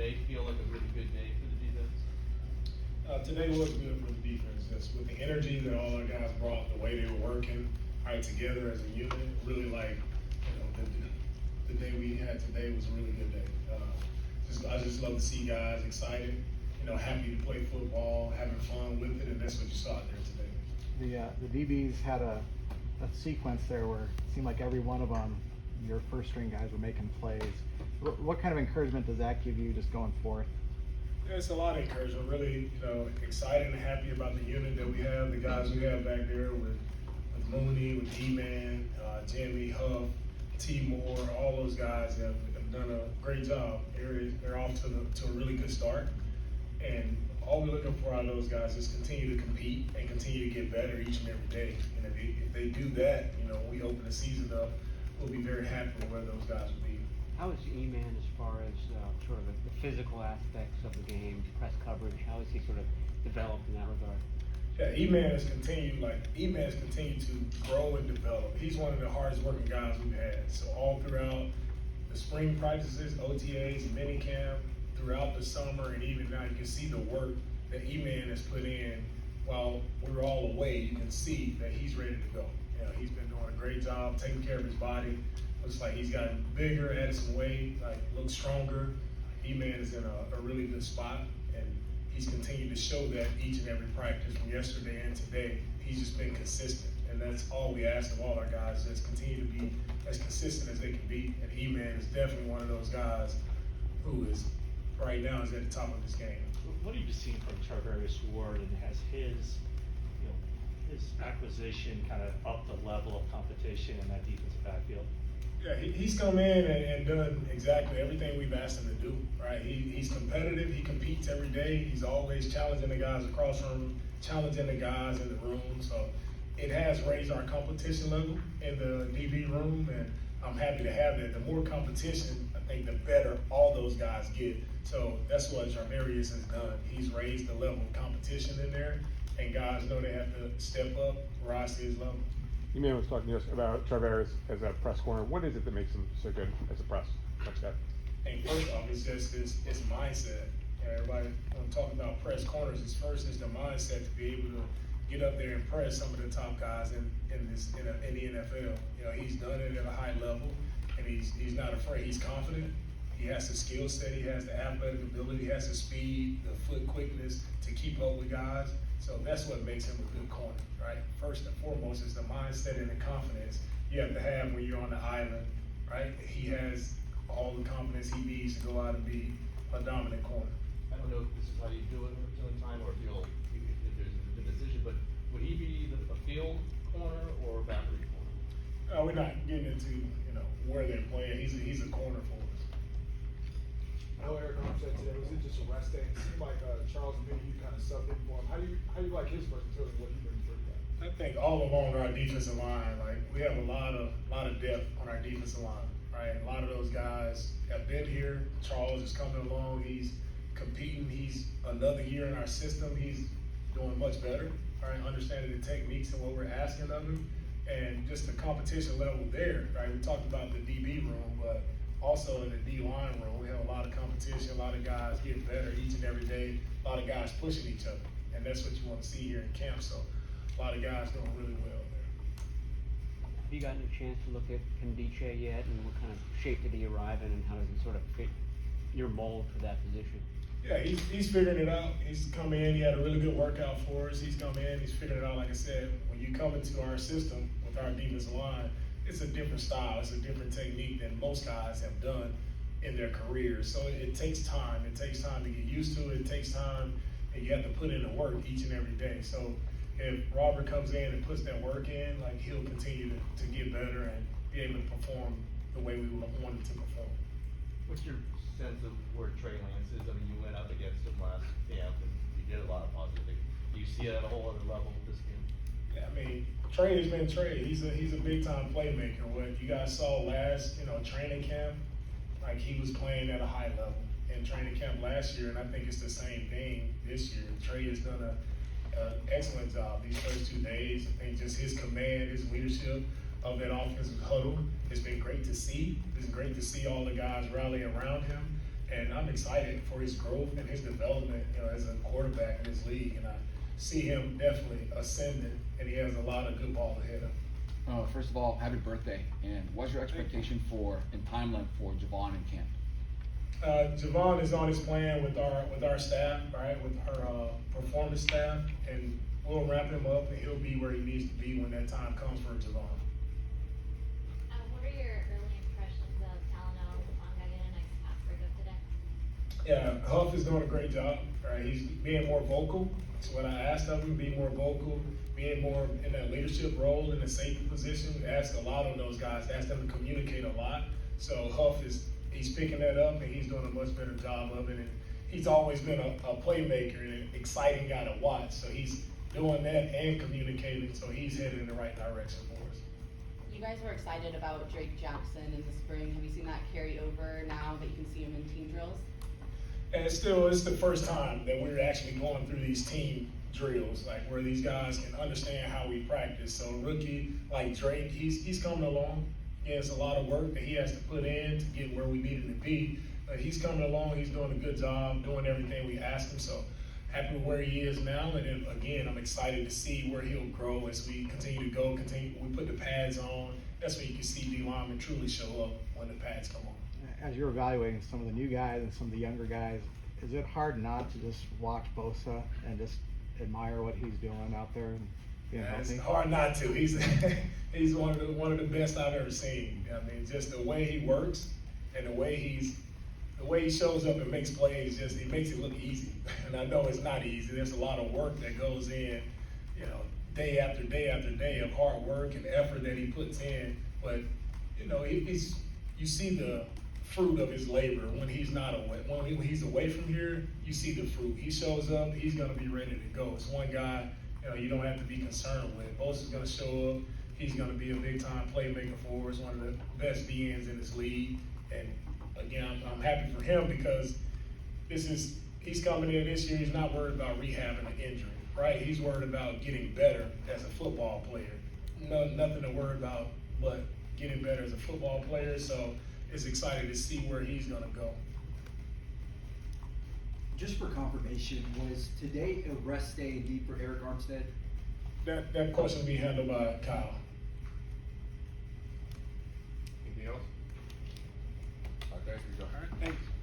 today feel like a really good day for the defense? Today was good for the defense. Just with the energy that all our guys brought, the way they were working, right, together as a unit, really like, the day we had today was a really good day. I just love to see guys excited, happy to play football, having fun with it, and that's what you saw out there today. The DBs had a sequence there where it seemed like every one of them, your first string guys were making plays. What kind of encouragement does that give you just going forth? Yeah, it's a lot of encouragement. Really, excited and happy about the unit that we have, the guys we have back there with Mooney, with D-Man, Jimmy, Huff, T. Moore, all those guys have done a great job. They're off to a really good start. And all we're looking for out of those guys is continue to compete and continue to get better each and every day. And if they do that, when we open the season up, we'll be very happy with where those guys will be. How is E-Man as far as sort of the physical aspects of the game, press coverage? How has he sort of developed in that regard? Yeah, E-Man has continued to grow and develop. He's one of the hardest working guys we've had. So all throughout the spring practices, OTAs, minicamp, throughout the summer, and even now you can see the work that E-Man has put in while we were all away. You can see that he's ready to go. He's been doing a great job taking care of his body. Looks like he's gotten bigger, added some weight, looks stronger. E-Man is in a really good spot, and he's continued to show that each and every practice from yesterday and today. He's just been consistent, and that's all we ask of all our guys, is continue to be as consistent as they can be. And E-Man is definitely one of those guys who is right now is at the top of his game. What have you seen from Tarvarius Ward, and has his acquisition kind of upped the level of competition in that defensive backfield? Yeah, he's come in and done exactly everything we've asked him to do, right? He's competitive, he competes every day, he's always challenging the guys across from him, challenging the guys in the room, so it has raised our competition level in the DB room, and I'm happy to have that. The more competition, I think the better all those guys get. So that's what Tarvarius has done. He's raised the level of competition in there, and guys know they have to step up, rise to his level. You may was talking to us about Tarvarius as a press corner. What is it that makes him so good as a press guy? And first off, it's just his mindset. Everybody, when talking about press corners, it's the mindset to be able to get up there and press some of the top guys in the NFL. He's done it at a high level, and he's not afraid. He's confident. He has the skill set. He has the athletic ability. He has the speed, the foot quickness to keep up with guys. So that's what makes him a good corner, right? First and foremost is the mindset and the confidence you have to have when you're on the island, right? He has all the confidence he needs to go out and be a dominant corner. I don't know if this is how you do it at the time, or if there's a decision, but would he be a field corner or a boundary corner? We're not getting into where they're playing. He's a corner for us. I know Eric Arm said today, was it just a rest day? It seemed like Charles and maybe you kind of subbed in for him. How do you like his versatility, what he brings for you guys? I think all along our defensive line, we have a lot of depth on our defensive line, right? A lot of those guys have been here. Charles is coming along. He's competing. He's another year in our system. He's doing much better, right? Understanding the techniques and what we're asking of him, and just the competition level there, right? We talked about the DB room, but also in the D-line room, we have a lot of competition, a lot of guys getting better each and every day, a lot of guys pushing each other, and that's what you want to see here in camp. So a lot of guys doing really well there. Have you gotten a chance to look at Kendiche yet, and what kind of shape did he arrive in, and how does he sort of fit your mold for that position? Yeah, he's figuring it out. He's come in, he had a really good workout for us. He's come in, he's figured it out. Like I said, when you come into our system with our defensive line, it's a different style, it's a different technique than most guys have done in their careers. So it takes time. It takes time to get used to it. It takes time, and you have to put in the work each and every day. So if Robert comes in and puts that work in, he'll continue to get better and be able to perform the way we want him to perform. What's your sense of where Trey Lance is? I mean, you went up against him last camp, and you did a lot of positive things. Do you see it at a whole other level this game? Yeah, I mean, Trey has been Trey. He's a big time playmaker. What you guys saw last, training camp, he was playing at a high level in training camp last year, and I think it's the same thing this year. Trey has done an excellent job these first 2 days. I think just his command, his leadership of that offensive huddle has been great to see. It's great to see all the guys rally around him And I'm excited for his growth and his development, you know, as a quarterback in this league. And I see him definitely ascending, and he has a lot of good ball ahead of him. First of all, happy birthday, and what's your expectation for and timeline for Javon in camp? Javon is on his plan with our staff, right, with our performance staff, and we'll wrap him up, and he'll be where he needs to be when that time comes for Javon. What are your early impressions of Talano Hufanga getting a nice pass breakup today? Yeah, Huff is doing a great job, right? He's being more vocal. So what I asked of him, be more vocal, being more in that leadership role in the safety position. We asked a lot of those guys, asked them to communicate a lot. So Huff he's picking that up, and he's doing a much better job of it. And he's always been a playmaker and an exciting guy to watch. So he's doing that and communicating, so he's headed in the right direction for us. You guys were excited about Drake Jackson in the spring. Have you seen that carry over now that you can see him in team drills? And it's the first time that we're actually going through these team drills, like where these guys can understand how we practice. So rookie like Drake, he's coming along. He has a lot of work that he has to put in to get where we need him to be. But he's coming along, he's doing a good job, doing everything we asked him. So happy with where he is now. And then again, I'm excited to see where he'll grow as we continue to go, we put the pads on. That's when you can see D linemen truly show up when the pads come on. As you're evaluating some of the new guys and some of the younger guys, is it hard not to just watch Bosa and just admire what he's doing out there and being Yeah, healthy? it's hard not to. He's one of the best I've ever seen. I mean, just the way he works and the way he shows up and makes plays, he makes it look easy. And I know it's not easy. There's a lot of work that goes in, you know, day after day after day of hard work and effort that he puts in. But you know, you see the fruit of his labor when he's not away. When he's away from here, you see the fruit. He shows up, he's gonna be ready to go. It's one guy, you know, you don't have to be concerned with. Bosa's gonna show up. He's gonna be a big time playmaker for us, one of the best DNs in this league. And again, I'm happy for him because he's coming in this year. He's not worried about rehabbing an injury, right? He's worried about getting better as a football player. Nothing to worry about but getting better as a football player. So it's exciting to see where he's gonna go. Just for confirmation, was today a rest day indeed for Eric Armstead? That question will be handled by Kyle. Anything else? Okay, we go. All right, thank you.